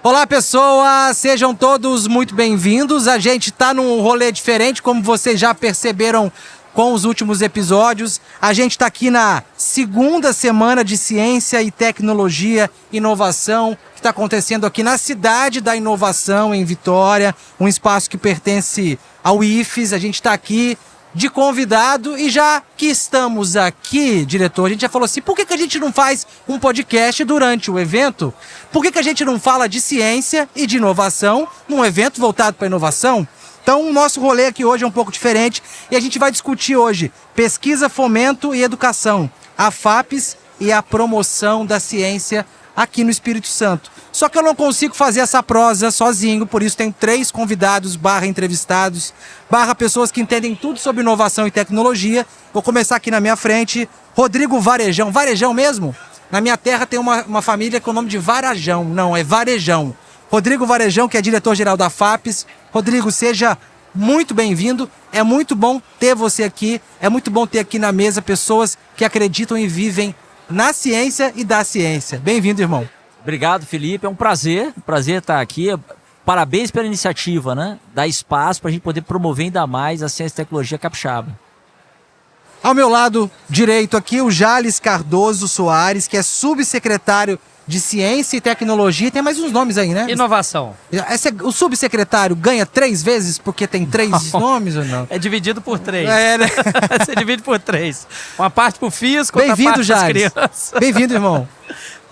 Olá, pessoas! Sejam todos muito bem-vindos. A gente tá num rolê diferente, como vocês já perceberam com os últimos episódios. A gente está aqui na segunda semana de Ciência e Tecnologia e Inovação, que está acontecendo aqui na Cidade da Inovação, em Vitória, um espaço que pertence ao IFES. A gente está aqui de convidado e já que estamos aqui, diretor, a gente já falou assim, por que a gente não faz um podcast durante o evento? Por que a gente não fala de ciência e de inovação num evento voltado para inovação? Então o nosso rolê aqui hoje é um pouco diferente e a gente vai discutir hoje pesquisa, fomento e educação, a FAPES e a promoção da ciência aqui no Espírito Santo. Só que eu não consigo fazer essa prosa sozinho, por isso tenho 3 convidados / entrevistados / pessoas que entendem tudo sobre inovação e tecnologia. Vou começar aqui na minha frente, Rodrigo Varejão. Varejão mesmo? Na minha terra tem uma família com o nome de Varajão, não, é Varejão. Rodrigo Varejão, que é diretor-geral da FAPES. Rodrigo, seja muito bem-vindo, é muito bom ter você aqui, é muito bom ter aqui na mesa pessoas que acreditam e vivem na ciência e da ciência. Bem-vindo, irmão. Obrigado, Felipe. É um prazer estar aqui. Parabéns pela iniciativa, né? Dar espaço para a gente poder promover ainda mais a ciência e tecnologia capixaba. Ao meu lado direito aqui, o Jales Cardoso Soares, que é subsecretário de Ciência e Tecnologia. Tem mais uns nomes aí, né? Inovação. O subsecretário ganha 3 vezes porque tem 3 nomes ou não? É dividido por 3. É, né? Você divide por 3. Uma parte pro físico, outra parte pras crianças. Bem-vindo, irmão.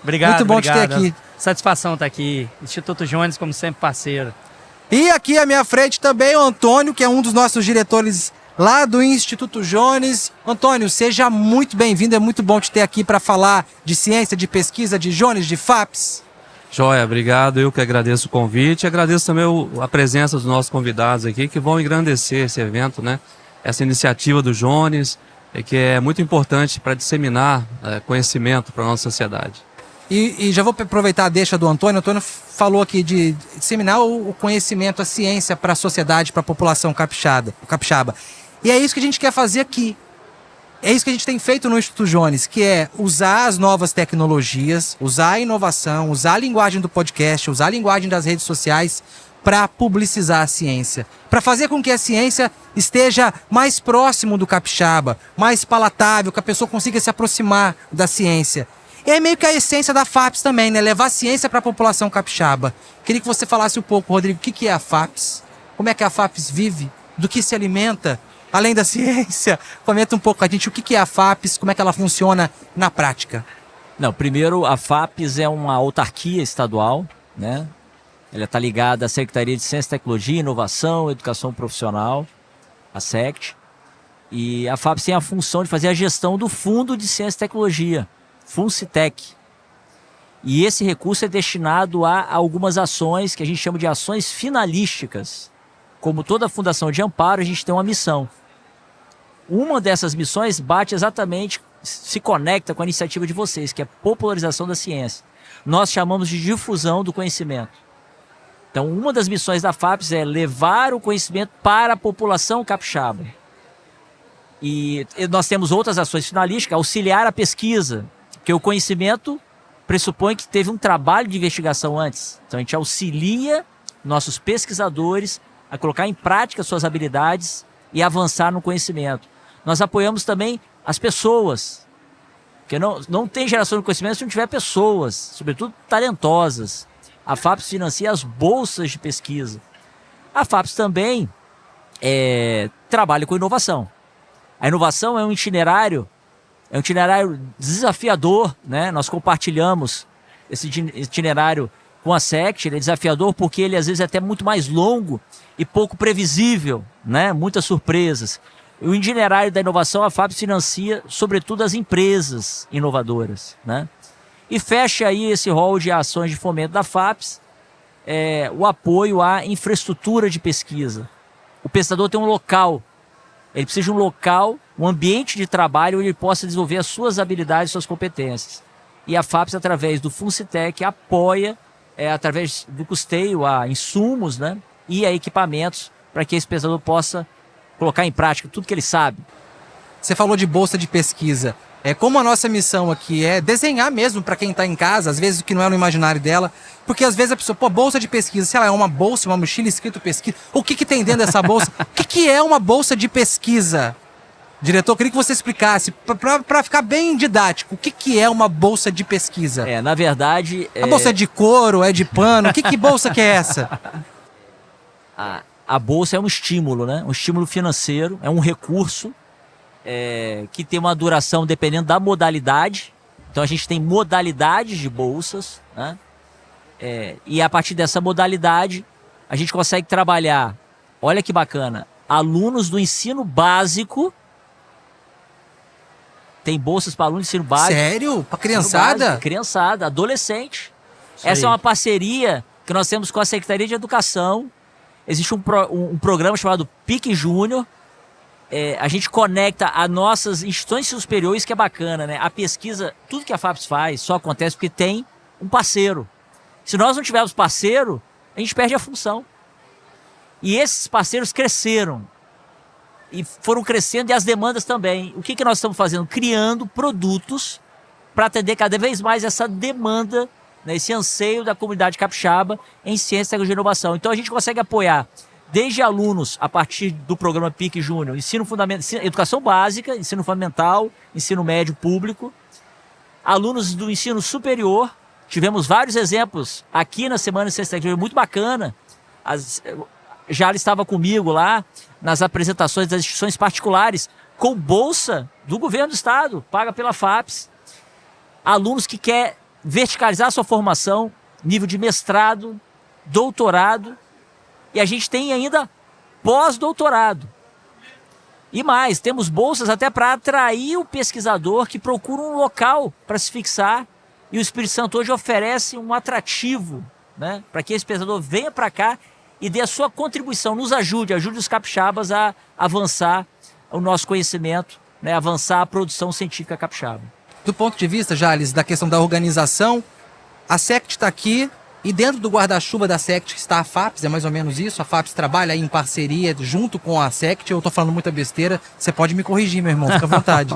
Obrigado, muito bom obrigado. te ter aqui. Satisfação estar aqui. Instituto Jones, como sempre, parceiro. E aqui à minha frente também o Antônio, que é um dos nossos diretores lá do Instituto Jones. Antônio, seja muito bem-vindo, é muito bom te ter aqui para falar de ciência, de pesquisa, de Jones, de FAPES. Joia, obrigado, eu que agradeço o convite, agradeço também a presença dos nossos convidados aqui, que vão engrandecer esse evento, né? Essa iniciativa do Jones, que é muito importante para disseminar conhecimento para a nossa sociedade. E já vou aproveitar a deixa do Antônio. O Antônio falou aqui de disseminar o conhecimento, a ciência para a sociedade, para a população capixaba. E é isso que a gente quer fazer aqui. É isso que a gente tem feito no Instituto Jones, que é usar as novas tecnologias, usar a inovação, usar a linguagem do podcast, usar a linguagem das redes sociais para publicizar a ciência. Para fazer com que a ciência esteja mais próximo do capixaba, mais palatável, que a pessoa consiga se aproximar da ciência. E é meio que a essência da FAPES também, né? Levar a ciência para a população capixaba. Queria que você falasse um pouco, Rodrigo, o que é a FAPES? Como é que a FAPES vive? Do que se alimenta? Além da ciência, comenta um pouco com a gente o que é a FAPES, como é que ela funciona na prática. Não, primeiro, a FAPES é uma autarquia estadual, né? Ela está ligada à Secretaria de Ciência, Tecnologia, Inovação, Educação Profissional, a SECT. E a FAPES tem a função de fazer a gestão do Fundo de Ciência e Tecnologia, FUNCITEC. E esse recurso é destinado a algumas ações que a gente chama de ações finalísticas. Como toda fundação de amparo, a gente tem uma missão. Uma dessas missões bate exatamente, se conecta com a iniciativa de vocês, que é a popularização da ciência. Nós chamamos de difusão do conhecimento. Então, uma das missões da FAPES é levar o conhecimento para a população capixaba. E nós temos outras ações finalísticas, auxiliar a pesquisa, porque o conhecimento pressupõe que teve um trabalho de investigação antes. Então, a gente auxilia nossos pesquisadores a colocar em prática suas habilidades e avançar no conhecimento. Nós apoiamos também as pessoas, porque não tem geração de conhecimento se não tiver pessoas, sobretudo talentosas. A FAPES financia as bolsas de pesquisa. A FAPES também trabalha com inovação. A inovação é um itinerário desafiador, né? Nós compartilhamos esse itinerário com a SECT. Ele é desafiador porque ele às vezes é até muito mais longo e pouco previsível, né? Muitas surpresas. O itinerário da inovação, a FAPES financia sobretudo as empresas inovadoras, né? E fecha aí esse rol de ações de fomento da FAPES, o apoio à infraestrutura de pesquisa. O pesquisador tem um local, ele precisa de um local, um ambiente de trabalho onde ele possa desenvolver as suas habilidades, suas competências. E a FAPES, através do FUNCITEC, apoia, através do custeio, a insumos, né, e a equipamentos, para que esse pesquisador possa colocar em prática tudo que ele sabe. Você falou de bolsa de pesquisa. Como a nossa missão aqui é desenhar mesmo para quem está em casa, às vezes o que não é no imaginário dela, porque às vezes a pessoa, bolsa de pesquisa, sei lá, é uma bolsa, uma mochila escrito pesquisa, o que tem dentro dessa bolsa? O que é uma bolsa de pesquisa? Diretor, eu queria que você explicasse, para ficar bem didático, o que é uma bolsa de pesquisa? Na verdade... A bolsa é de couro, é de pano, que bolsa que é essa? A bolsa é um estímulo, né? Um estímulo financeiro, é um recurso que tem uma duração dependendo da modalidade. Então a gente tem modalidades de bolsas, né? E a partir dessa modalidade a gente consegue trabalhar, olha que bacana, alunos do ensino básico. Tem bolsas para alunos de ensino básico. Sério? Para criançada? Básico, criançada, adolescente. Essa é uma parceria que nós temos com a Secretaria de Educação. Existe um programa chamado PIC Júnior. A gente conecta as nossas instituições superiores, que é bacana, né? A pesquisa, tudo que a FAPES faz só acontece porque tem um parceiro. Se nós não tivermos parceiro, a gente perde a função. E esses parceiros cresceram. E foram crescendo, e as demandas também. O que nós estamos fazendo? Criando produtos para atender cada vez mais essa demanda, né, esse anseio da comunidade capixaba em ciência, tecnologia e inovação. Então a gente consegue apoiar desde alunos a partir do programa PIC Júnior, ensino fundamental, educação básica, ensino fundamental, ensino médio público, alunos do ensino superior. Tivemos vários exemplos aqui na Semana de Ciência e Tecnologia, muito bacana. Já estava comigo lá nas apresentações das instituições particulares, com bolsa do governo do estado, paga pela FAPES. Alunos que querem verticalizar sua formação, nível de mestrado, doutorado, e a gente tem ainda pós-doutorado. E mais, temos bolsas até para atrair o pesquisador que procura um local para se fixar, e o Espírito Santo hoje oferece um atrativo, né, para que esse pesquisador venha para cá e dê a sua contribuição, nos ajude os capixabas a avançar o nosso conhecimento, né, avançar a produção científica capixaba. Do ponto de vista, Jales, da questão da organização, a SECT está aqui e dentro do guarda-chuva da SECT está a FAPES, é mais ou menos isso? A FAPES trabalha aí em parceria junto com a SECT, eu estou falando muita besteira, você pode me corrigir, meu irmão, fica à vontade.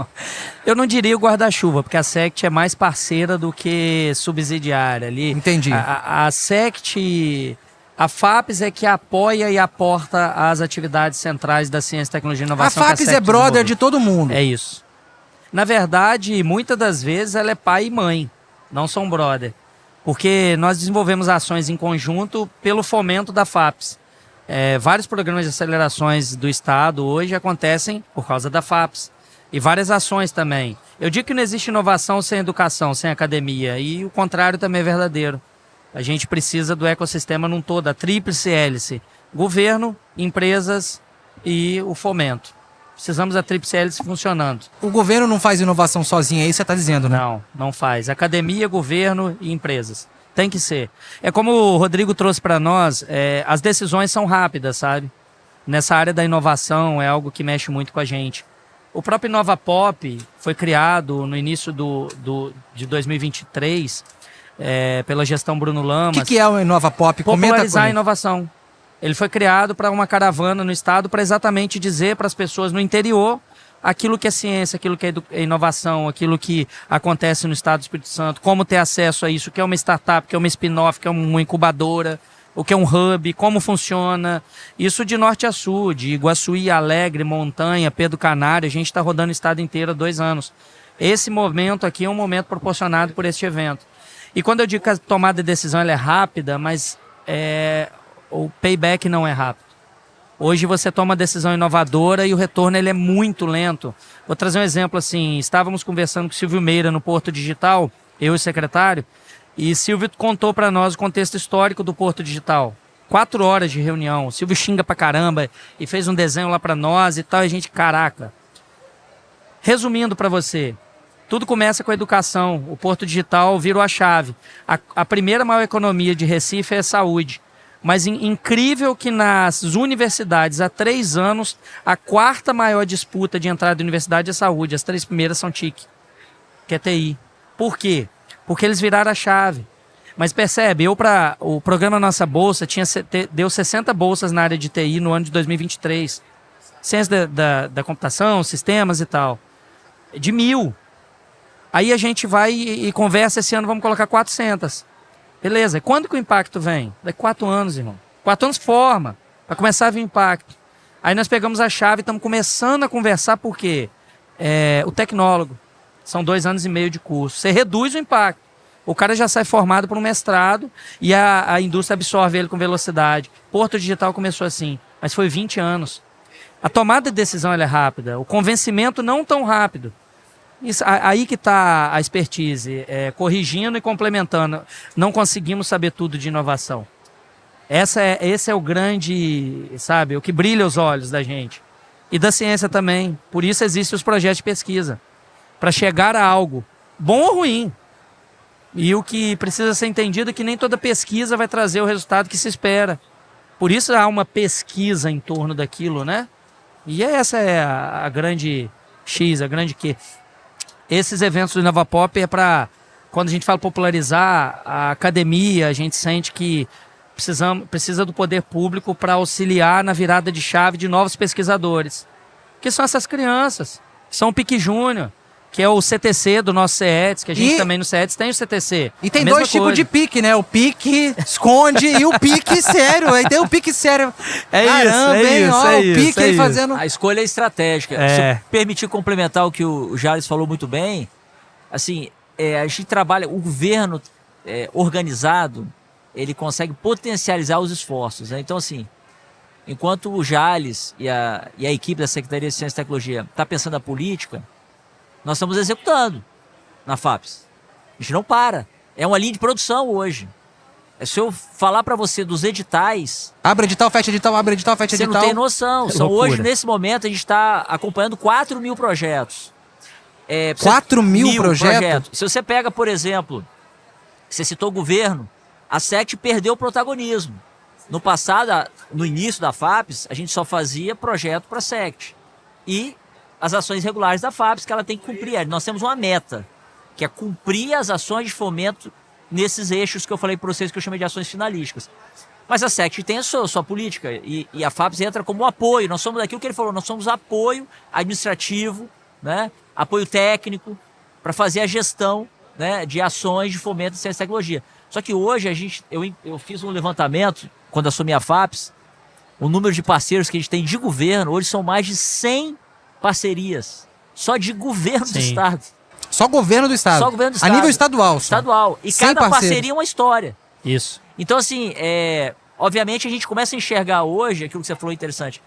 Eu não diria o guarda-chuva, porque a SECT é mais parceira do que subsidiária ali. Entendi. A SECT... A FAPES é que apoia e aporta as atividades centrais da ciência, tecnologia e inovação. A FAPES é brother de todo mundo. É isso. Na verdade, muitas das vezes ela é pai e mãe, não são brother. Porque nós desenvolvemos ações em conjunto pelo fomento da FAPES. Vários programas de acelerações do Estado hoje acontecem por causa da FAPES. E várias ações também. Eu digo que não existe inovação sem educação, sem academia. E o contrário também é verdadeiro. A gente precisa do ecossistema num todo, a tríplice hélice. Governo, empresas e o fomento. Precisamos da tríplice hélice funcionando. O governo não faz inovação sozinho, é isso que você está dizendo, né? Não faz. Academia, governo e empresas. Tem que ser. É como o Rodrigo trouxe para nós, as decisões são rápidas, sabe? Nessa área da inovação é algo que mexe muito com a gente. O próprio InovaPop foi criado no início de 2023... pela gestão Bruno Lamas. O que é o InovaPop? Popularizar a inovação. Ele foi criado para uma caravana no estado para exatamente dizer para as pessoas no interior aquilo que é ciência, aquilo que é inovação, aquilo que acontece no estado do Espírito Santo, como ter acesso a isso, o que é uma startup, o que é uma spin-off, o que é uma incubadora, o que é um hub, como funciona. Isso de norte a sul, de Iguaçuí, Alegre, Montanha, Pedro Canário, a gente está rodando o estado inteiro há 2 anos. Esse momento aqui é um momento proporcionado por este evento. E quando eu digo que a tomada de decisão ela é rápida, mas o payback não é rápido. Hoje você toma uma decisão inovadora e o retorno ele é muito lento. Vou trazer um exemplo assim, estávamos conversando com o Silvio Meira no Porto Digital, eu e o secretário, e Silvio contou para nós o contexto histórico do Porto Digital. 4 horas de reunião, o Silvio xinga pra caramba e fez um desenho lá para nós e tal, e a gente, caraca. Resumindo para você, tudo começa com a educação. O Porto Digital virou a chave. A primeira maior economia de Recife é a saúde. Mas incrível que nas universidades, há 3 anos, a 4ª maior disputa de entrada de universidade é saúde. As 3 primeiras são TIC, que é TI. Por quê? Porque eles viraram a chave. Mas percebe, o programa Nossa Bolsa deu 60 bolsas na área de TI no ano de 2023. Ciência da computação, sistemas e tal. De 1.000. Aí a gente vai e conversa, esse ano vamos colocar 400. Beleza, e quando que o impacto vem? Daqui 4 anos, irmão. 4 anos forma, para começar a vir impacto. Aí nós pegamos a chave e estamos começando a conversar, por quê? O tecnólogo, são 2 anos e meio de curso. Você reduz o impacto. O cara já sai formado por um mestrado e a indústria absorve ele com velocidade. Porto Digital começou assim, mas foi 20 anos. A tomada de decisão ela é rápida, o convencimento não tão rápido. Aí que está a expertise, corrigindo e complementando. Não conseguimos saber tudo de inovação. Esse é o grande, sabe, o que brilha os olhos da gente. E da ciência também. Por isso existem os projetos de pesquisa. Para chegar a algo, bom ou ruim. E o que precisa ser entendido é que nem toda pesquisa vai trazer o resultado que se espera. Por isso há uma pesquisa em torno daquilo, né? E essa é a grande X, a grande Q. Esses eventos do InovaPop é para, quando a gente fala popularizar a academia, a gente sente que precisa do poder público para auxiliar na virada de chave de novos pesquisadores. Que são essas crianças, são o PIC Júnior, que é o CTC do nosso CETES, que a gente também no CETES tem o CTC. E tem 2 tipos de pique, né? O pique esconde e o pique sério. Aí tem o pique sério. Caramba, o pique aí fazendo... A escolha é estratégica. Se eu permitir complementar o que o Jales falou muito bem, assim, a gente trabalha, o governo organizado, ele consegue potencializar os esforços, né? Então, assim, enquanto o Jales e a equipe da Secretaria de Ciência e Tecnologia está pensando a política, nós estamos executando na FAPES. A gente não para. É uma linha de produção hoje. Se eu falar para você dos editais... Abre edital, fecha edital, abre edital, fecha edital. Você não tem noção. Hoje, nesse momento, a gente está acompanhando 4 mil projetos. 4 mil projetos? Se você pega, por exemplo, você citou o governo, a SECT perdeu o protagonismo. No passado, no início da FAPES, a gente só fazia projeto para a SECT. E as ações regulares da FAPES que ela tem que cumprir. Nós temos uma meta, que é cumprir as ações de fomento nesses eixos que eu falei para vocês, que eu chamei de ações finalísticas. Mas a SECT tem a sua política e a FAPES entra como apoio. Nós somos aquilo que ele falou, nós somos apoio administrativo, né, apoio técnico para fazer a gestão, né, de ações de fomento de ciência e tecnologia. Só que hoje eu fiz um levantamento, quando assumi a FAPES, o número de parceiros que a gente tem de governo, hoje são mais de 100 parcerias, só de governo do Estado. Só governo do Estado? Só governo do Estado. A nível estadual. Estadual. E cada parceria é uma história. Isso. Então, assim, obviamente a gente começa a enxergar hoje, aquilo que você falou interessante,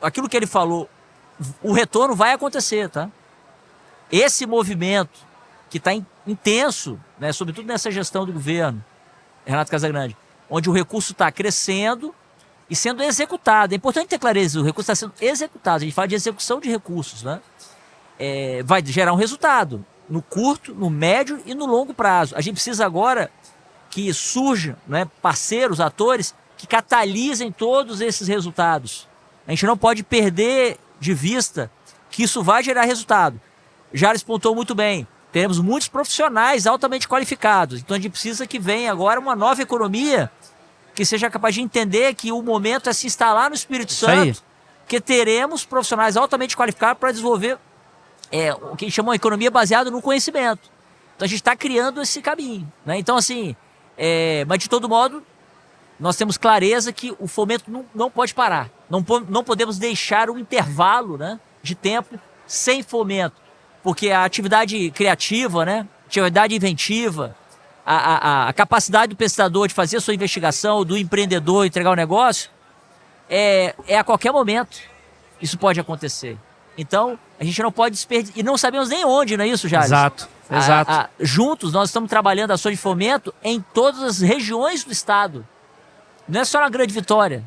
aquilo que ele falou, o retorno vai acontecer, tá? Esse movimento que está intenso, né, sobretudo nessa gestão do governo, Renato Casagrande, onde o recurso está crescendo e sendo executado. É importante ter clareza, o recurso está sendo executado. A gente fala de execução de recursos, né? Vai gerar um resultado no curto, no médio e no longo prazo. A gente precisa agora que surjam, né, parceiros, atores, que catalisem todos esses resultados. A gente não pode perder de vista que isso vai gerar resultado. Jales pontuou muito bem. Teremos muitos profissionais altamente qualificados. Então a gente precisa que venha agora uma nova economia que seja capaz de entender que o momento é se instalar no Espírito Santo, que teremos profissionais altamente qualificados para desenvolver o que a gente chama de economia baseada no conhecimento. Então a gente está criando esse caminho, né? Então, assim, mas de todo modo, nós temos clareza que o fomento não pode parar. Não podemos deixar um intervalo, né, de tempo sem fomento. Porque a atividade criativa, né, atividade inventiva, a capacidade do pesquisador de fazer a sua investigação, do empreendedor entregar o negócio, é a qualquer momento isso pode acontecer. Então, a gente não pode desperdiçar. E não sabemos nem onde, não é isso, Jales? Exato. Juntos, nós estamos trabalhando ações de fomento em todas as regiões do estado. Não é só na Grande Vitória.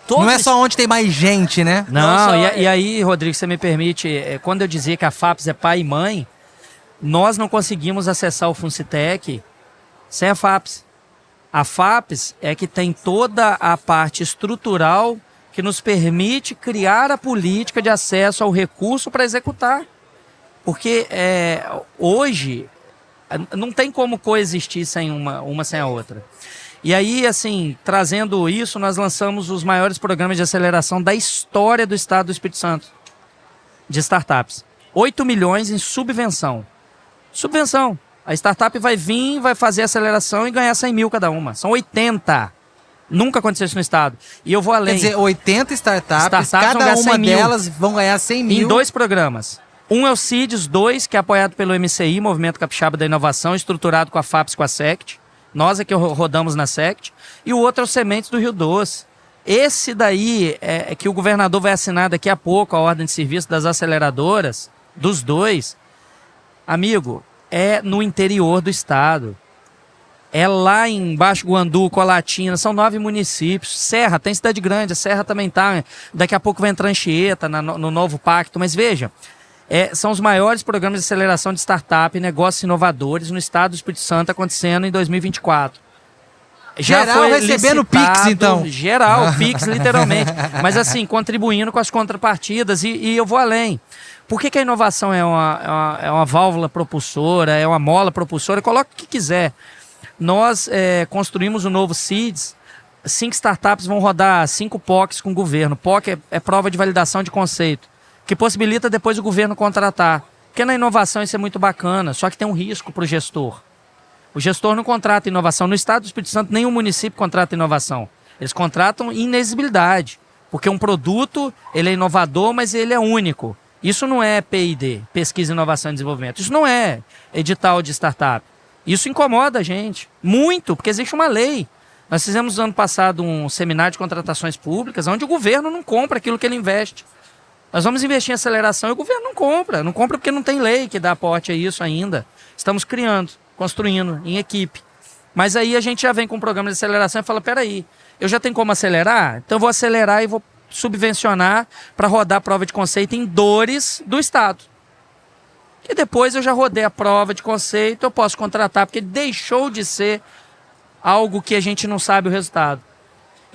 Não é só onde tem mais gente, né? Não, e aí, Rodrigo, você me permite, quando eu dizia que a FAPES é pai e mãe, nós não conseguimos acessar o Funcitec sem a FAPES. A FAPES é que tem toda a parte estrutural que nos permite criar a política de acesso ao recurso para executar. Porque hoje não tem como coexistir sem uma sem a outra. E aí, assim, trazendo isso, nós lançamos os maiores programas de aceleração da história do Estado do Espírito Santo, de startups. 8 milhões em subvenção. Subvenção. A startup vai vir, vai fazer aceleração e ganhar 100 mil cada uma. São 80. Nunca aconteceu isso no estado. E eu vou além. Quer dizer, 80 startups vão cada ganhar uma 100 mil. delas vão ganhar 100 mil. Em 2 programas. Um é o CIDS 2, que é apoiado pelo MCI, Movimento Capixaba da Inovação, estruturado com a FAPES e com a SECT. Nós é que rodamos na SECT. E o outro é o Sementes do Rio Doce. Esse daí é que o governador vai assinar daqui a pouco a ordem de serviço das aceleradoras, dos 2. Amigo, é no interior do estado. É lá em Baixo Guandu, Colatina, são 9 municípios. Serra, tem cidade grande, a Serra também tá. Daqui a pouco vai entrar Anchieta no novo pacto. Mas veja, são os maiores programas de aceleração de startup e negócios inovadores no estado do Espírito Santo acontecendo em 2024. Já geral foi recebendo licitado, Pix, então. Geral, Pix, literalmente. Mas assim, contribuindo com as contrapartidas. E eu vou além. Por que a inovação é uma válvula propulsora, é uma mola propulsora? Coloca o que quiser. Nós construímos o novo CIDS. 5 startups vão rodar 5 POCs com o governo. POC é prova de validação de conceito, que possibilita depois o governo contratar. Porque na inovação isso é muito bacana, só que tem um risco para o gestor. O gestor não contrata inovação. No estado do Espírito Santo, nenhum município contrata inovação. Eles contratam inexigibilidade, porque um produto ele é inovador, mas ele é único. Isso não é P&D, Pesquisa, Inovação e Desenvolvimento. Isso não é edital de startup. Isso incomoda a gente muito, porque existe uma lei. Nós fizemos no ano passado um seminário de contratações públicas, onde o governo não compra aquilo que ele investe. Nós vamos investir em aceleração e o governo não compra. Não compra porque não tem lei que dá aporte a isso ainda. Estamos criando, construindo em equipe. Mas aí a gente já vem com um programa de aceleração e fala, peraí, eu já tenho como acelerar? Então eu vou acelerar e vou subvencionar para rodar a prova de conceito em dores do estado. E depois eu já rodei a prova de conceito, eu posso contratar, porque deixou de ser algo que a gente não sabe o resultado.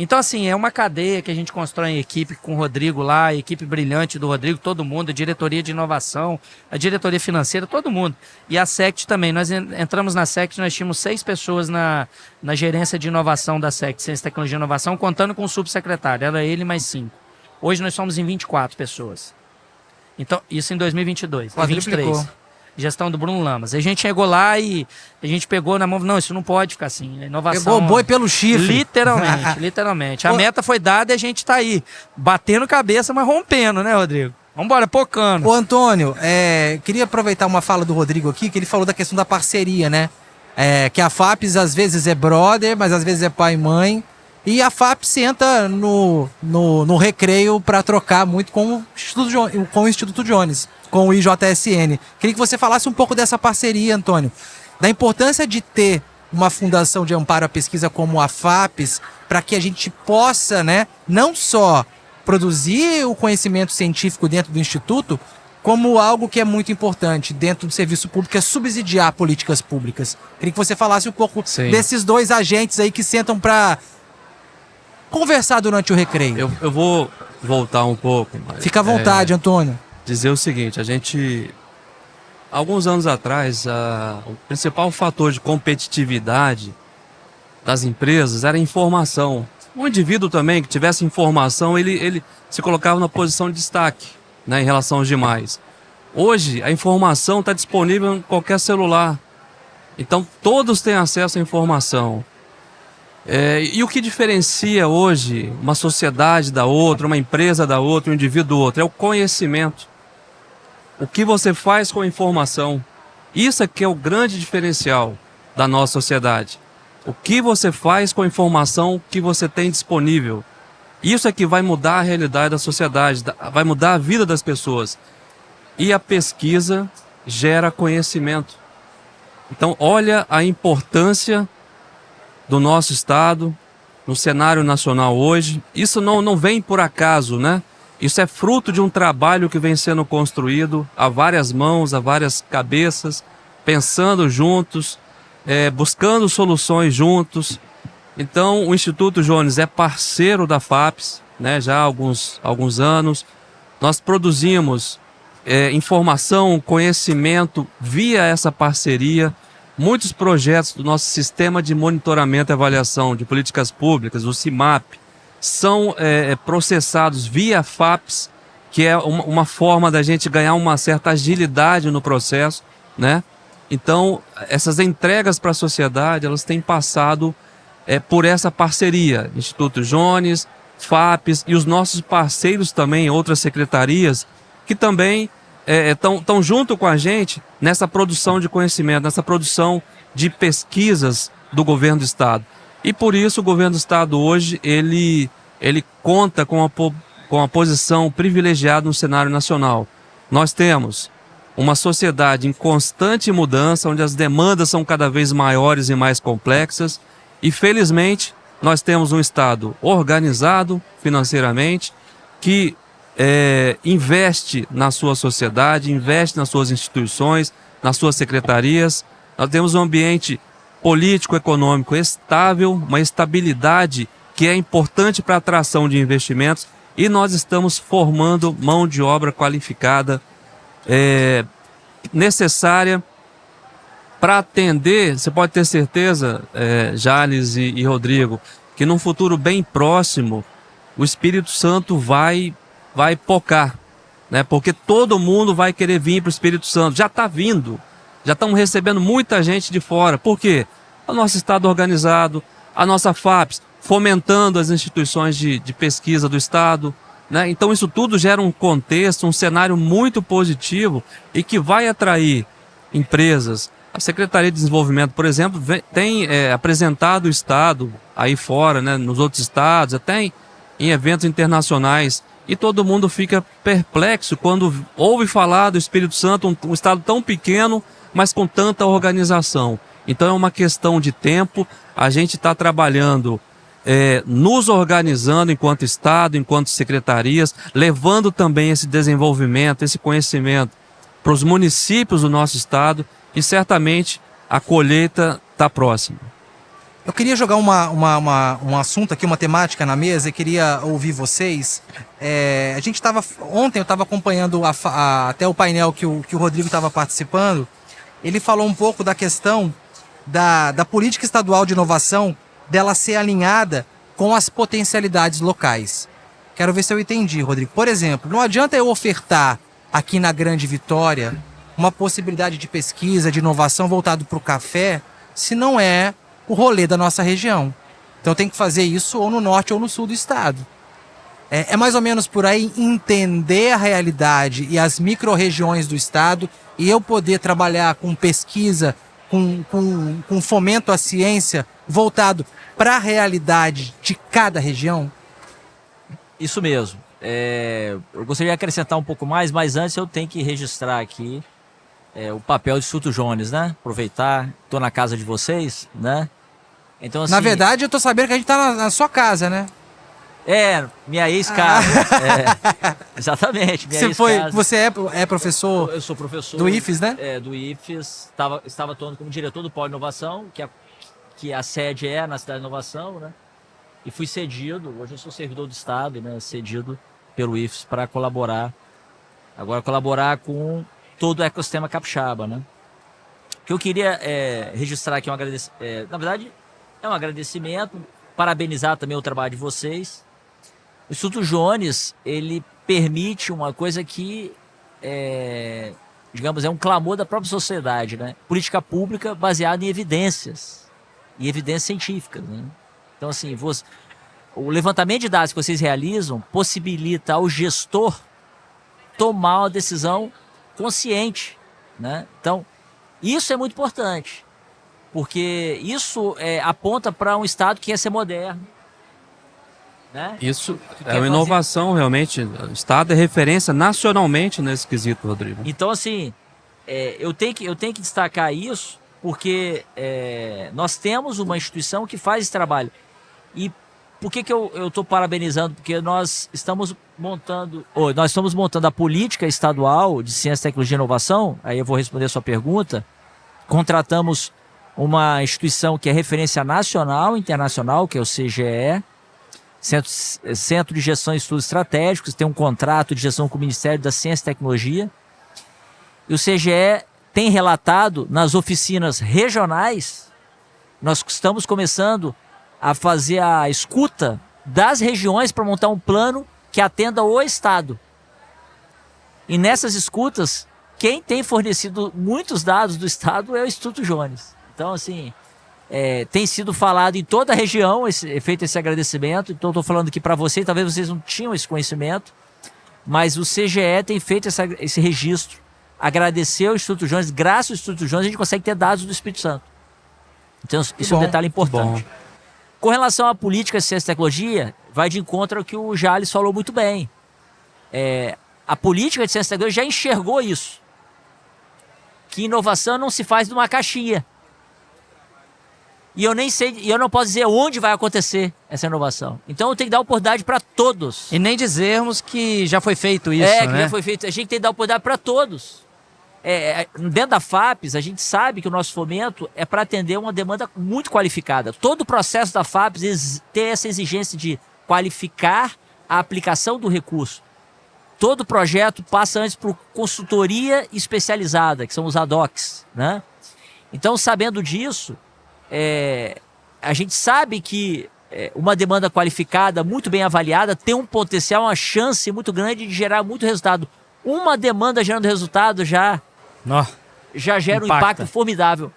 Então, assim, é uma cadeia que a gente constrói em equipe com o Rodrigo lá, a equipe brilhante do Rodrigo, todo mundo, a diretoria de inovação, a diretoria financeira, todo mundo. E a SECT também. Nós entramos na SECT, nós tínhamos 6 pessoas na gerência de inovação da SECT, Ciência, Tecnologia e Inovação, contando com o subsecretário. Era ele mais 5. Hoje nós somos em 24 pessoas. Então, isso em 2022. Em 23. Gestão do Bruno Lamas. A gente chegou lá e a gente pegou na mão, não, isso não pode ficar assim. A inovação. Pegou o boi pelo chifre. Literalmente, literalmente. A meta foi dada e a gente tá aí, batendo cabeça, mas rompendo, né, Rodrigo? Vambora, pocando. Ô, Antônio, queria aproveitar uma fala do Rodrigo aqui, que ele falou da questão da parceria, né? Que a FAPES às vezes é brother, mas às vezes é pai e mãe. E a FAPES senta no recreio para trocar muito com o Instituto Jones, com o IJSN. Queria que você falasse um pouco dessa parceria, Antônio. Da importância de ter uma fundação de amparo à pesquisa como a FAPES, para que a gente possa, né, não só produzir o conhecimento científico dentro do Instituto, como algo que é muito importante dentro do serviço público, é subsidiar políticas públicas. Queria que você falasse um pouco desses 2 agentes aí que sentam para conversar durante o recreio. Eu vou voltar um pouco. Mas, fica à vontade, Antônio. Dizer o seguinte, alguns anos atrás, o principal fator de competitividade das empresas era a informação. O indivíduo também que tivesse informação, ele se colocava na posição de destaque, né, em relação aos demais. Hoje, a informação está disponível em qualquer celular. Então, todos têm acesso à informação. E o que diferencia hoje uma sociedade da outra, uma empresa da outra, um indivíduo do outro, é o conhecimento. O que você faz com a informação. Isso é que é o grande diferencial da nossa sociedade. O que você faz com a informação que você tem disponível. Isso é que vai mudar a realidade da sociedade, vai mudar a vida das pessoas. E a pesquisa gera conhecimento. Então, olha a importância do nosso estado, no cenário nacional hoje. Isso não vem por acaso, né? Isso é fruto de um trabalho que vem sendo construído a várias mãos, a várias cabeças, pensando juntos, buscando soluções juntos. Então, o Instituto Jones é parceiro da FAPES, né, já há alguns anos. Nós produzimos informação, conhecimento via essa parceria. Muitos projetos do nosso Sistema de Monitoramento e Avaliação de Políticas Públicas, o CIMAP, são processados via FAPES, que é uma forma da gente ganhar uma certa agilidade no processo, né? Então, essas entregas para a sociedade, elas têm passado por essa parceria, Instituto Jones, FAPES e os nossos parceiros também, outras secretarias, que também estão junto com a gente nessa produção de conhecimento, nessa produção de pesquisas do governo do Estado. E por isso o governo do Estado hoje, ele conta com a posição privilegiada no cenário nacional. Nós temos uma sociedade em constante mudança, onde as demandas são cada vez maiores e mais complexas, e felizmente nós temos um Estado organizado financeiramente, que investe na sua sociedade, investe nas suas instituições, nas suas secretarias. Nós temos um ambiente político-econômico estável, uma estabilidade que é importante para a atração de investimentos, e nós estamos formando mão de obra qualificada necessária para atender. Você pode ter certeza, Jales e Rodrigo, que num futuro bem próximo o Espírito Santo vai pocar, né? Porque todo mundo vai querer vir para o Espírito Santo. Já está vindo, já estamos recebendo muita gente de fora. Por quê? O nosso Estado organizado, a nossa FAPES fomentando as instituições de pesquisa do Estado, né? Então isso tudo gera um contexto, um cenário muito positivo e que vai atrair empresas. A Secretaria de Desenvolvimento, por exemplo, tem apresentado o Estado aí fora, né, nos outros estados, até em eventos internacionais, e todo mundo fica perplexo quando ouve falar do Espírito Santo, um estado tão pequeno, mas com tanta organização. Então é uma questão de tempo. A gente está trabalhando, nos organizando enquanto Estado, enquanto secretarias, levando também esse desenvolvimento, esse conhecimento para os municípios do nosso estado, e certamente a colheita está próxima. Eu queria jogar um assunto aqui, uma temática na mesa, e queria ouvir vocês. A gente estava, ontem eu estava acompanhando até o painel que o Rodrigo estava participando. Ele falou um pouco da questão da política estadual de inovação, dela ser alinhada com as potencialidades locais. Quero ver se eu entendi, Rodrigo. Por exemplo, não adianta eu ofertar aqui na Grande Vitória uma possibilidade de pesquisa, de inovação voltado para o café, se não é o rolê da nossa região. Então tem que fazer isso ou no norte ou no sul do estado. É mais ou menos por aí, entender a realidade e as micro-regiões do estado, e eu poder trabalhar com pesquisa, com fomento à ciência voltado para a realidade de cada região? Isso mesmo. Eu gostaria de acrescentar um pouco mais, mas antes eu tenho que registrar aqui o papel do Instituto Jones, né? Aproveitar, estou na casa de vocês, né? Então, assim, na verdade, eu estou sabendo que a gente está na sua casa, né? Minha ex-casa. Exatamente, minha ex-casa. Você é professor? Eu sou professor do IFES, né? Do IFES. Estava atuando como diretor do Polo Inovação, que a sede é na Cidade de Inovação, né? E fui cedido, hoje eu sou servidor do Estado, né? Cedido pelo IFES para colaborar com todo o ecossistema capixaba, né? O que eu queria registrar aqui, na verdade, é um agradecimento, parabenizar também o trabalho de vocês. O Instituto Jones, ele permite uma coisa que, digamos, é um clamor da própria sociedade, né? Política pública baseada em evidências, e evidências científicas, né? Então, assim, o levantamento de dados que vocês realizam possibilita ao gestor tomar uma decisão consciente, né? Então, isso é muito importante, porque isso aponta para um Estado que quer ser moderno, né? Isso é uma inovação, realmente. O Estado é referência nacionalmente nesse quesito, Rodrigo. Então, assim, eu tenho que destacar isso, porque nós temos uma instituição que faz esse trabalho. E por que eu estou parabenizando? Porque nós estamos montando a política estadual de ciência, tecnologia e inovação. Aí eu vou responder a sua pergunta. Contratamos uma instituição que é referência nacional e internacional, que é o CGE, Centro de Gestão e Estudos Estratégicos, tem um contrato de gestão com o Ministério da Ciência e Tecnologia. E o CGE tem relatado nas oficinas regionais, nós estamos começando a fazer a escuta das regiões para montar um plano que atenda o Estado. E nessas escutas quem tem fornecido muitos dados do Estado é o Instituto Jones. Então, assim, tem sido falado em toda a região, feito esse agradecimento. Então, estou falando aqui para vocês, talvez vocês não tinham esse conhecimento, mas o CGE tem feito esse registro. Agradecer ao Instituto Jones, graças ao Instituto Jones, a gente consegue ter dados do Espírito Santo. Então, isso é um detalhe importante. Com relação à política de ciência e tecnologia, vai de encontro ao que o Jales falou muito bem. A política de ciência e tecnologia já enxergou isso. Que inovação não se faz numa caixinha. E eu nem sei, eu não posso dizer onde vai acontecer essa inovação. Então eu tenho que dar oportunidade para todos. E nem dizermos que já foi feito isso, que já foi feito. A gente tem que dar oportunidade para todos. Dentro da FAPES, a gente sabe que o nosso fomento é para atender uma demanda muito qualificada. Todo o processo da FAPES tem essa exigência de qualificar a aplicação do recurso. Todo projeto passa antes por consultoria especializada, que são os ADOCs, né? Então, sabendo disso, a gente sabe que uma demanda qualificada, muito bem avaliada, tem um potencial, uma chance muito grande de gerar muito resultado. Uma demanda gerando resultado já gera um impacto formidável.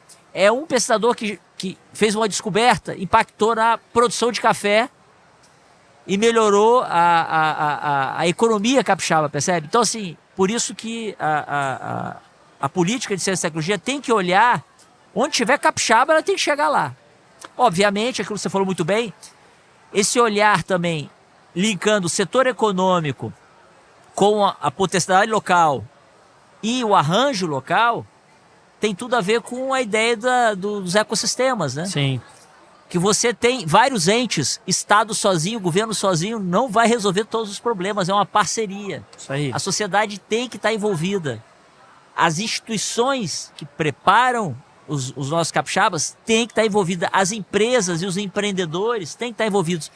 Um pesquisador que fez uma descoberta, impactou na produção de café e melhorou a economia capixaba, percebe? Então, assim, por isso que a política de ciência e tecnologia tem que olhar onde tiver capixaba, ela tem que chegar lá. Obviamente, aquilo que você falou muito bem, esse olhar também, linkando o setor econômico com a potencialidade local e o arranjo local, tem tudo a ver com a ideia dos ecossistemas, né? Sim. Que você tem vários entes, Estado sozinho, governo sozinho, não vai resolver todos os problemas, é uma parceria. Isso aí. A sociedade tem que estar envolvida. As instituições que preparam os nossos capixabas têm que estar envolvidas. As empresas e os empreendedores têm que estar envolvidos.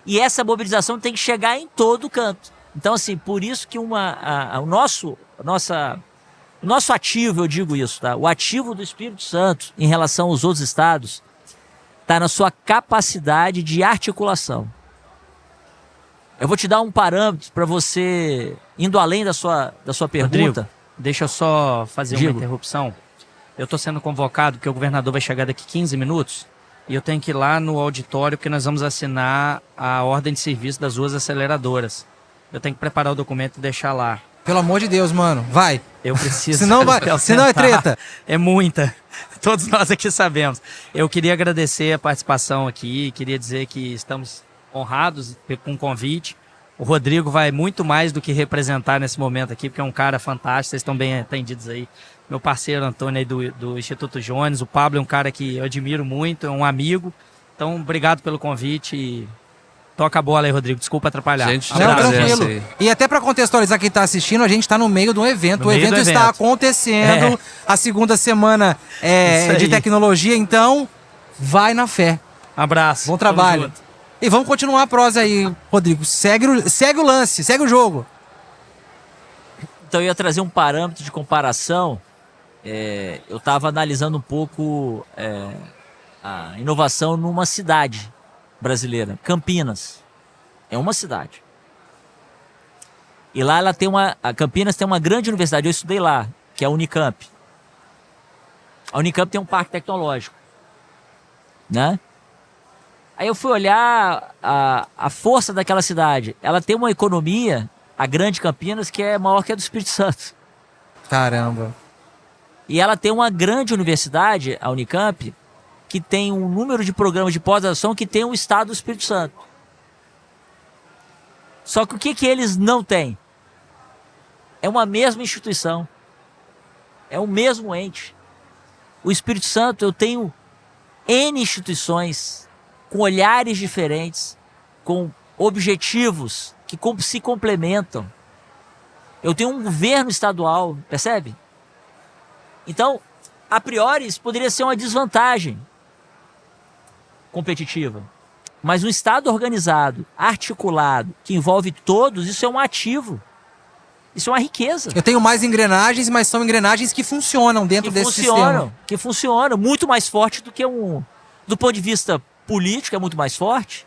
E essa mobilização tem que chegar em todo canto. Então, assim, por isso que o nosso ativo, eu digo isso, tá? O ativo do Espírito Santo em relação aos outros estados está na sua capacidade de articulação. Eu vou te dar um parâmetro para você, indo além da sua pergunta. Rodrigo, deixa eu só fazer uma interrupção. Eu estou sendo convocado porque o governador vai chegar daqui 15 minutos e eu tenho que ir lá no auditório porque nós vamos assinar a ordem de serviço das duas aceleradoras. Eu tenho que preparar o documento e deixar lá. Pelo amor de Deus, mano, vai. Eu preciso. Senão é treta. É muita. Todos nós aqui sabemos. Eu queria agradecer a participação aqui, queria dizer que estamos honrados com o convite. O Rodrigo vai muito mais do que representar nesse momento aqui, porque é um cara fantástico, vocês estão bem atendidos aí. Meu parceiro Antônio aí do Instituto Jones, o Pablo é um cara que eu admiro muito, é um amigo. Então, obrigado pelo convite e toca a bola aí, Rodrigo. Desculpa atrapalhar. Não, tranquilo. E até para contextualizar quem está assistindo, a gente está no meio de um evento. O evento está acontecendo, a segunda semana de tecnologia, então vai na fé. Abraço. Bom trabalho. E vamos continuar a prosa aí, Rodrigo. Segue o lance, segue o jogo. Então eu ia trazer um parâmetro de comparação. Eu estava analisando um pouco a inovação numa cidade brasileira, Campinas. É uma cidade. E lá a Campinas tem uma grande universidade, eu estudei lá, que é a Unicamp. A Unicamp tem um parque tecnológico, né? Aí eu fui olhar a força daquela cidade. Ela tem uma economia, a Grande Campinas, que é maior que a do Espírito Santo. Caramba. E ela tem uma grande universidade, a Unicamp, que tem um número de programas de pós-graduação que tem o estado do Espírito Santo. Só que o que eles não têm? É uma mesma instituição. É o mesmo ente. O Espírito Santo, eu tenho N instituições com olhares diferentes, com objetivos que se complementam. Eu tenho um governo estadual, percebe? Então, a priori, isso poderia ser uma desvantagem competitiva. Mas um Estado organizado, articulado, que envolve todos, isso é um ativo. Isso é uma riqueza. Eu tenho mais engrenagens, mas são engrenagens que funcionam dentro desse sistema. Que funcionam, muito mais forte do que do ponto de vista político, é muito mais forte,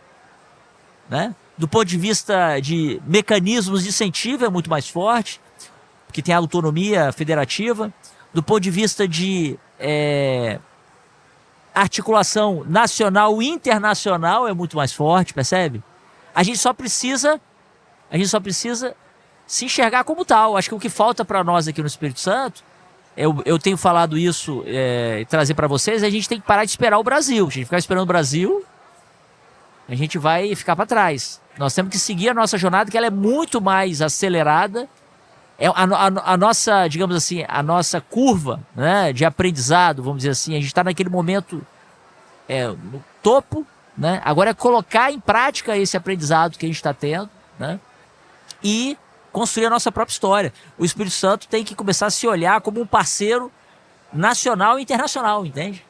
né? Do ponto de vista de mecanismos de incentivo, é muito mais forte. porque tem autonomia federativa. Do ponto de vista de articulação nacional e internacional é muito mais forte, percebe? A gente só precisa se enxergar como tal. Acho que o que falta para nós aqui no Espírito Santo, eu tenho falado isso e trazer para vocês, a gente tem que parar de esperar o Brasil. Se a gente ficar esperando o Brasil, a gente vai ficar para trás. Nós temos que seguir a nossa jornada, que ela é muito mais acelerada. A nossa, digamos assim, a nossa curva, né, de aprendizado, vamos dizer assim, a gente está naquele momento no topo, né? Agora é colocar em prática esse aprendizado que a gente está tendo, né, e construir a nossa própria história. O Espírito Santo tem que começar a se olhar como um parceiro nacional e internacional, entende?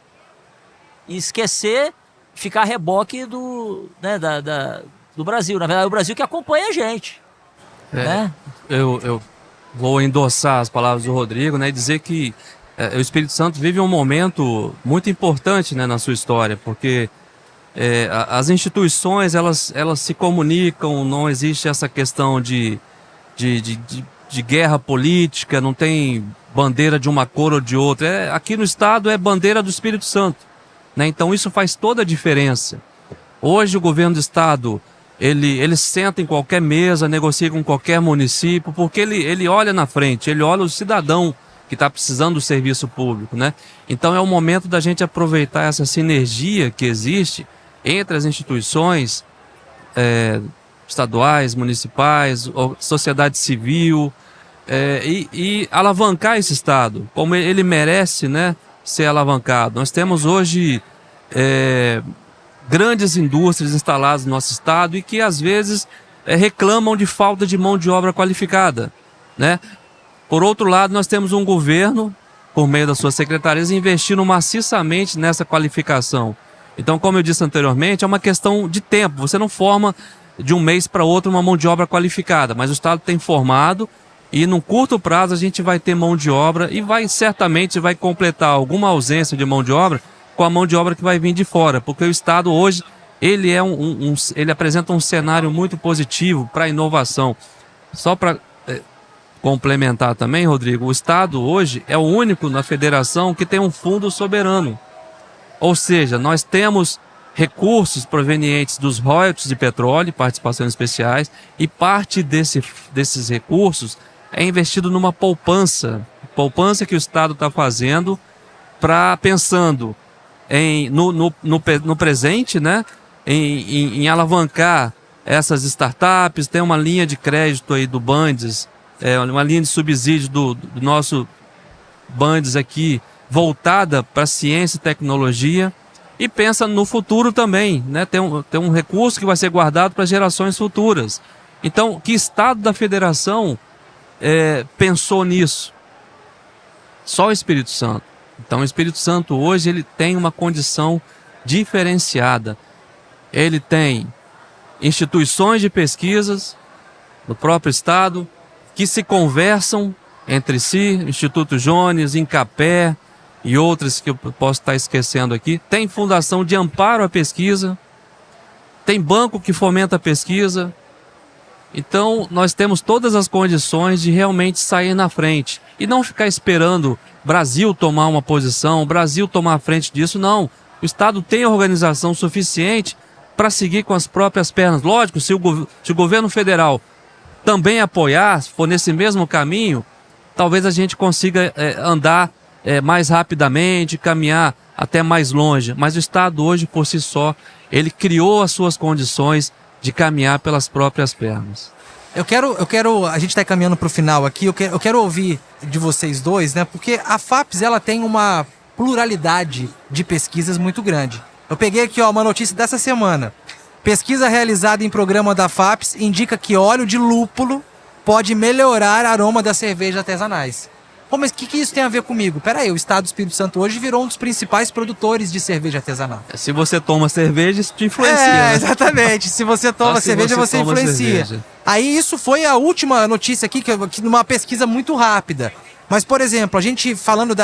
E esquecer, ficar a reboque do Brasil. Na verdade, é o Brasil que acompanha a gente. Né? Eu vou endossar as palavras do Rodrigo, né, e dizer que o Espírito Santo vive um momento muito importante, né, na sua história, porque as instituições elas se comunicam, não existe essa questão de guerra política, não tem bandeira de uma cor ou de outra. Aqui no estado é bandeira do Espírito Santo, né? Então isso faz toda a diferença. Hoje o governo do estado ele senta em qualquer mesa, negocia com qualquer município, porque ele olha na frente, ele olha o cidadão que está precisando do serviço público, né? Então é o momento da gente aproveitar essa sinergia que existe entre as instituições estaduais, municipais, sociedade civil, e alavancar esse estado, como ele merece, né, ser alavancado. Nós temos hoje grandes indústrias instaladas no nosso estado e que às vezes reclamam de falta de mão de obra qualificada, né? Por outro lado, nós temos um governo, por meio das suas secretarias, investindo maciçamente nessa qualificação. Então, como eu disse anteriormente, é uma questão de tempo. Você não forma de um mês para outro uma mão de obra qualificada, mas o estado tem formado e num curto prazo a gente vai ter mão de obra e certamente vai completar alguma ausência de mão de obra com a mão de obra que vai vir de fora, porque o estado hoje ele ele apresenta um cenário muito positivo para a inovação. Só para complementar também, Rodrigo, o estado hoje é o único na federação que tem um fundo soberano, ou seja, nós temos recursos provenientes dos royalties de petróleo, participações especiais, e parte desses recursos é investido numa poupança que o estado está fazendo pensando no presente, né? Em alavancar essas startups. Tem uma linha de crédito aí do Bandes, uma linha de subsídio do nosso Bandes aqui, voltada para ciência e tecnologia, e pensa no futuro também, né? Tem um recurso que vai ser guardado para gerações futuras. Então, que estado da federação pensou nisso? Só o Espírito Santo. Então, o Espírito Santo hoje ele tem uma condição diferenciada. Ele tem instituições de pesquisas no próprio estado que se conversam entre si, Instituto Jones, Incapé e outras que eu posso estar esquecendo aqui. Tem fundação de amparo à pesquisa, tem banco que fomenta a pesquisa. Então, nós temos todas as condições de realmente sair na frente e não ficar esperando Brasil tomar uma posição, Brasil tomar a frente disso, não. O estado tem organização suficiente para seguir com as próprias pernas. Lógico, se o governo federal também apoiar, se for nesse mesmo caminho, talvez a gente consiga andar mais rapidamente, caminhar até mais longe. Mas o estado hoje, por si só, ele criou as suas condições de caminhar pelas próprias pernas. Eu quero, a gente está caminhando para o final aqui, eu quero ouvir de vocês dois, né? Porque a FAPES, ela tem uma pluralidade de pesquisas muito grande. Eu peguei aqui, uma notícia dessa semana. Pesquisa realizada em programa da FAPES indica que óleo de lúpulo pode melhorar o aroma das cervejas artesanais. Pô, mas o que isso tem a ver comigo? Peraí, o estado do Espírito Santo hoje virou um dos principais produtores de cerveja artesanal. Se você toma cerveja, isso te influencia. Né? Exatamente. Se você toma cerveja, você influencia. Cerveja. Aí isso foi a última notícia aqui, que numa pesquisa muito rápida. Mas, por exemplo, a gente falando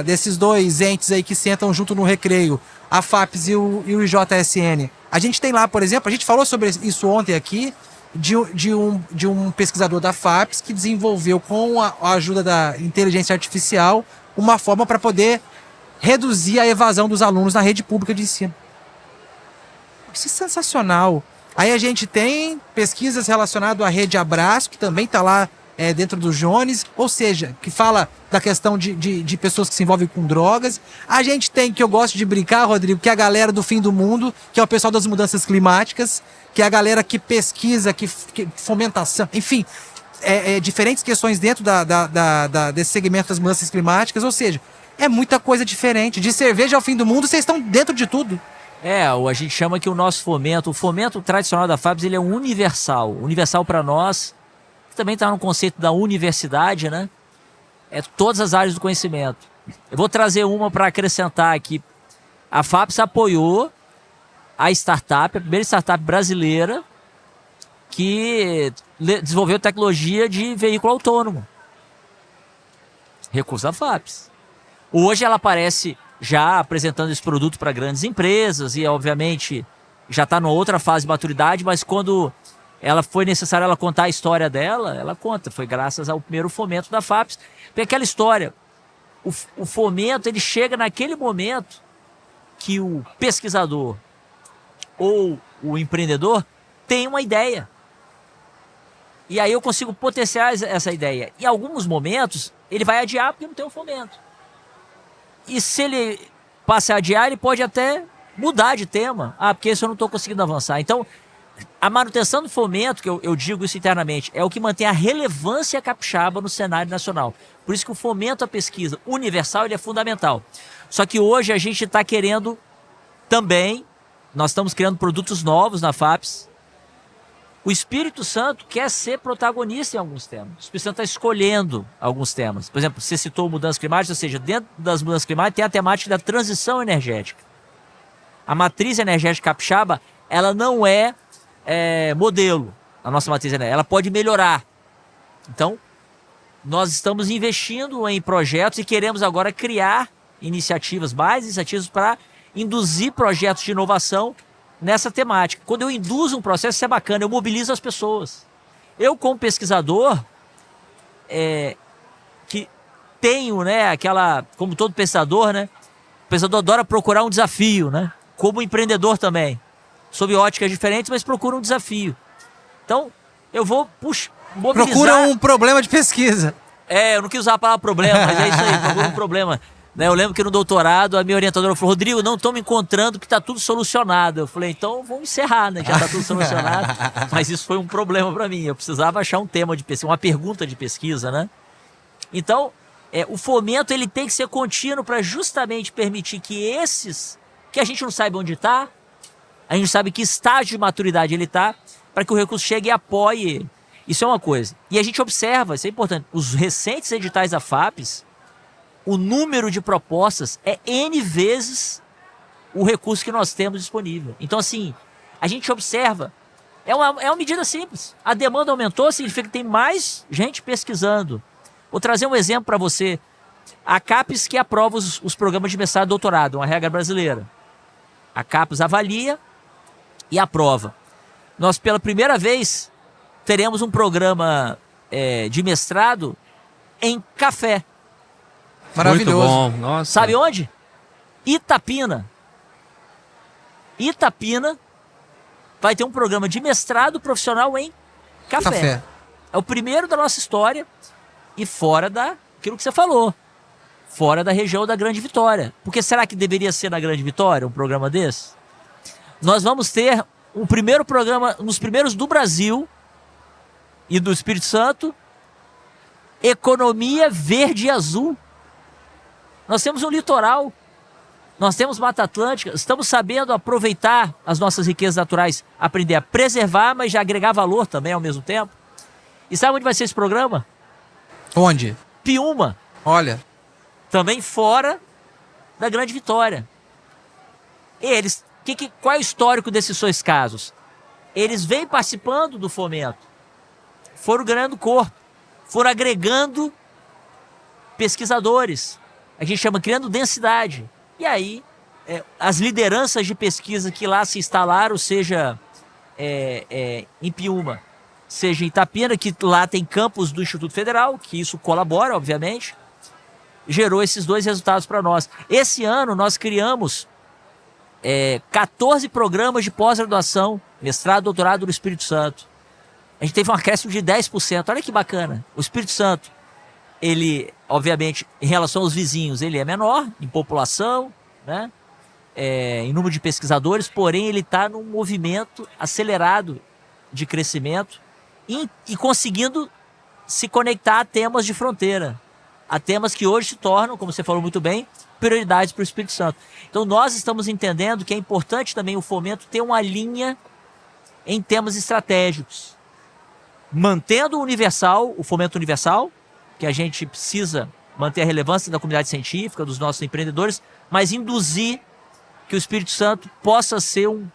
desses dois entes aí que sentam junto no recreio, a FAPES e o IJSN. A gente tem lá, por exemplo, a gente falou sobre isso ontem aqui, de um pesquisador da FAPES que desenvolveu, com a ajuda da inteligência artificial, uma forma para poder reduzir a evasão dos alunos na rede pública de ensino. Isso é sensacional. Aí a gente tem pesquisas relacionadas à rede Abraço, que também está lá dentro do Jones, ou seja, que fala da questão de pessoas que se envolvem com drogas. A gente tem, que eu gosto de brincar, Rodrigo, que é a galera do fim do mundo, que é o pessoal das mudanças climáticas, que é a galera que pesquisa, que fomentação, enfim, diferentes questões dentro desse segmento das mudanças climáticas, ou seja, é muita coisa diferente. De cerveja ao fim do mundo, vocês estão dentro de tudo. A gente chama que o nosso fomento, o fomento tradicional da FAPES, ele é universal. Universal para nós, também está no conceito da universidade, né? É todas as áreas do conhecimento. Eu vou trazer uma para acrescentar aqui. A FAPES apoiou a startup, a primeira startup brasileira que desenvolveu tecnologia de veículo autônomo. Recurso da FAPES. Hoje ela aparece já apresentando esse produto para grandes empresas e, obviamente, já está numa outra fase de maturidade, mas quando foi necessário ela contar a história dela, ela conta. Foi graças ao primeiro fomento da FAPES. Porque aquela história, o fomento, ele chega naquele momento que o pesquisador ou o empreendedor tem uma ideia. E aí eu consigo potencializar essa ideia. Em alguns momentos, ele vai adiar porque não tem o fomento. E se ele passa a adiar, ele pode até mudar de tema. Porque isso eu não estou conseguindo avançar. Então, a manutenção do fomento, que eu digo isso internamente, é o que mantém a relevância capixaba no cenário nacional. Por isso que o fomento à pesquisa universal ele é fundamental. Só que hoje a gente está querendo também, nós estamos criando produtos novos na FAPES. O Espírito Santo quer ser protagonista em alguns temas. O Espírito Santo está escolhendo alguns temas. Por exemplo, você citou mudanças climáticas, ou seja, dentro das mudanças climáticas tem a temática da transição energética. A matriz energética capixaba, ela não é modelo, a nossa matriz energética, ela pode melhorar. Então, nós estamos investindo em projetos e queremos agora criar mais iniciativas para induzir projetos de inovação nessa temática. Quando eu induzo um processo, isso é bacana, eu mobilizo as pessoas. Eu, como pesquisador, que tenho, né, como todo pesquisador, né, o pesquisador adora procurar um desafio, né, como empreendedor também, sob óticas diferentes, mas procura um desafio. Então, eu vou mobilizar... Procura um problema de pesquisa. Eu não quis usar a palavra problema, mas é isso aí, procura um problema. Eu lembro que no doutorado a minha orientadora falou: Rodrigo, não estou me encontrando que está tudo solucionado. Eu falei, então vamos encerrar, né? Já está tudo solucionado. Mas isso foi um problema para mim. Eu precisava achar um tema de pesquisa, uma pergunta de pesquisa, né? Então, o fomento ele tem que ser contínuo para justamente permitir que esses, que a gente não sabe onde está, a gente sabe que estágio de maturidade ele está, para que o recurso chegue e apoie ele. Isso é uma coisa. E a gente observa, isso é importante, os recentes editais da FAPES, o número de propostas é N vezes o recurso que nós temos disponível. Então, assim, a gente observa, é uma medida simples. A demanda aumentou, significa que tem mais gente pesquisando. Vou trazer um exemplo para você. A CAPES que aprova os programas de mestrado e doutorado, uma regra brasileira. A CAPES avalia e aprova. Nós, pela primeira vez, teremos um programa de mestrado em café. Maravilhoso. Muito bom. Nossa. Sabe onde? Itapina. Itapina vai ter um programa de mestrado profissional em café. É o primeiro da nossa história e fora daquilo que você falou. Fora da região da Grande Vitória. Porque será que deveria ser na Grande Vitória um programa desse? Nós vamos ter um primeiro programa, nos primeiros do Brasil e do Espírito Santo, Economia Verde e Azul. Nós temos um litoral, nós temos Mata Atlântica, estamos sabendo aproveitar as nossas riquezas naturais, aprender a preservar, mas já agregar valor também ao mesmo tempo. E sabe onde vai ser esse programa? Onde? Piúma. Olha. Também fora da Grande Vitória. Eles, qual é o histórico desses dois casos? Eles vêm participando do fomento, foram ganhando corpo, foram agregando pesquisadores. A gente chama criando densidade. E aí, as lideranças de pesquisa que lá se instalaram, seja em Piúma, seja em Itapina, que lá tem campus do Instituto Federal, que isso colabora, obviamente, gerou esses 2 resultados para nós. Esse ano nós criamos 14 programas de pós-graduação, mestrado, doutorado no Espírito Santo. A gente teve um acréscimo de 10%. Olha que bacana. O Espírito Santo, ele, obviamente, em relação aos vizinhos, ele é menor em população, né? Em número de pesquisadores, porém ele está num movimento acelerado de crescimento e conseguindo se conectar a temas de fronteira, a temas que hoje se tornam, como você falou muito bem, prioridades para o Espírito Santo. Então nós estamos entendendo que é importante também o fomento ter uma linha em temas estratégicos, mantendo o universal, o fomento universal, que a gente precisa manter a relevância da comunidade científica, dos nossos empreendedores, mas induzir que o Espírito Santo possa ser um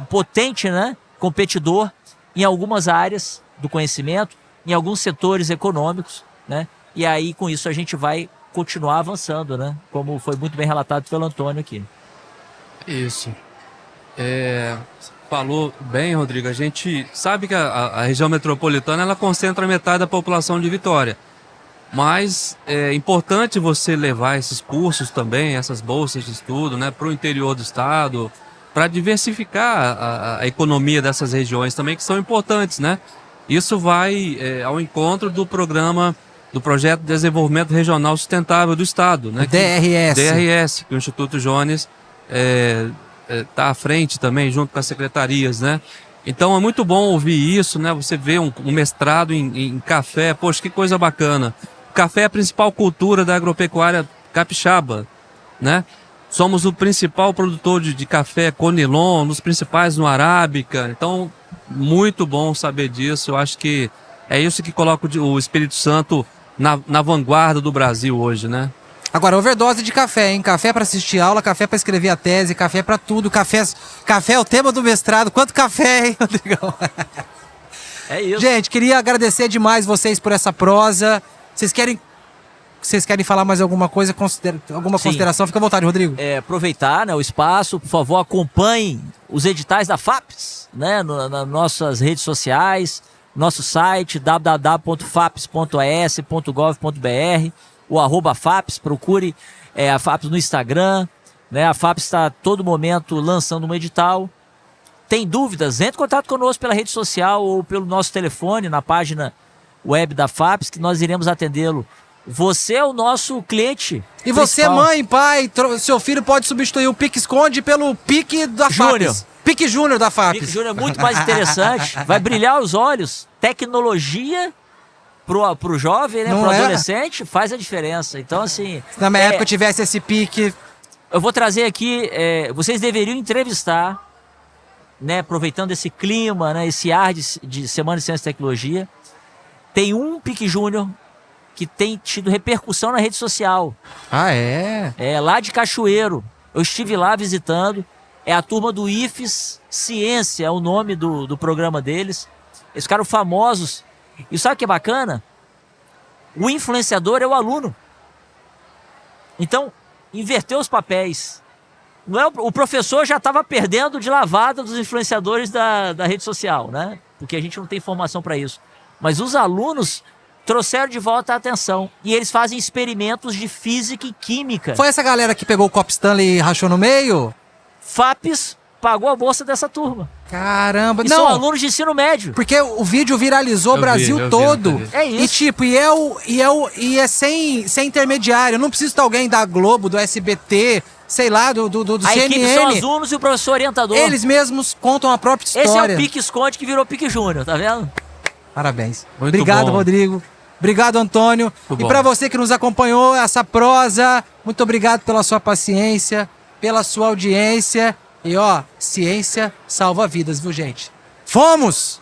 potente, né, competidor em algumas áreas do conhecimento, em alguns setores econômicos, né? E aí com isso a gente vai continuar avançando, né? Como foi muito bem relatado pelo Antônio aqui. Isso. Falou bem, Rodrigo. A gente sabe que a região metropolitana ela concentra metade da população de Vitória. Mas é importante você levar esses cursos também, essas bolsas de estudo, né, para o interior do estado, para diversificar a economia dessas regiões também, que são importantes, né? Isso vai ao encontro do projeto de desenvolvimento regional sustentável do estado, né? DRS, que o Instituto Jones está à frente também, junto com as secretarias, né? Então é muito bom ouvir isso, né? Você vê um mestrado em café, poxa, que coisa bacana. Café é a principal cultura da agropecuária capixaba, né? Somos o principal produtor de café Conilon, um dos principais no Arábica. Então, muito bom saber disso. Eu acho que é isso que coloca o Espírito Santo na vanguarda do Brasil hoje, né? Agora, overdose de café, hein? Café para assistir aula, café para escrever a tese, café para tudo. Café é o tema do mestrado. Quanto café, hein, Rodrigão? É isso. Gente, queria agradecer demais vocês por essa prosa. Vocês querem falar mais alguma coisa? Alguma consideração? Fica à vontade, Rodrigo. Aproveitar, né, o espaço, por favor, acompanhem os editais da FAPES, né, nas nossas redes sociais, nosso site www.fapes.as.gov.br, o @FAPES, procure a FAPES no Instagram, né, a FAPES está a todo momento lançando um edital. Tem dúvidas? Entre em contato conosco pela rede social ou pelo nosso telefone, na página web da FAPES, que nós iremos atendê-lo. Você é o nosso cliente. E você, mãe, pai, seu filho pode substituir o Pique Esconde pelo Pique da FAPES. Pique Júnior da FAPES. Pique Júnior é muito mais interessante. Vai brilhar os olhos. Tecnologia pro jovem, né? Pro adolescente, faz a diferença. Então, assim... Se na minha época tivesse esse pique... Eu vou trazer aqui... vocês deveriam entrevistar, né? Aproveitando esse clima, né? Esse ar de Semana de Ciência e Tecnologia. Tem um Pique Júnior que tem tido repercussão na rede social. Ah, é? Lá de Cachoeiro. Eu estive lá visitando. É a turma do IFES Ciência, é o nome do programa deles. Eles ficaram famosos. E sabe o que é bacana? O influenciador é o aluno. Então, inverteu os papéis. Não é o professor já estava perdendo de lavada dos influenciadores da rede social, né? Porque a gente não tem formação para isso. Mas os alunos trouxeram de volta a atenção. E eles fazem experimentos de física e química. Foi essa galera que pegou o copo Stanley e rachou no meio? FAPES pagou a bolsa dessa turma. Caramba, e são alunos de ensino médio. Porque o vídeo viralizou o Brasil todo. É isso. E tipo, e é sem intermediário. Não precisa ter alguém da Globo, do SBT, sei lá, do CNN. A equipe são os alunos e o professor orientador. Eles mesmos contam a própria história. Esse é o Pique Esconde que virou Pique Júnior, tá vendo? Parabéns. Muito Obrigado, bom. Rodrigo. Obrigado, Antônio. Muito e para bom. você que nos acompanhou essa prosa, muito obrigado pela sua paciência, pela sua audiência. E ó, ciência salva vidas, viu, gente? Fomos!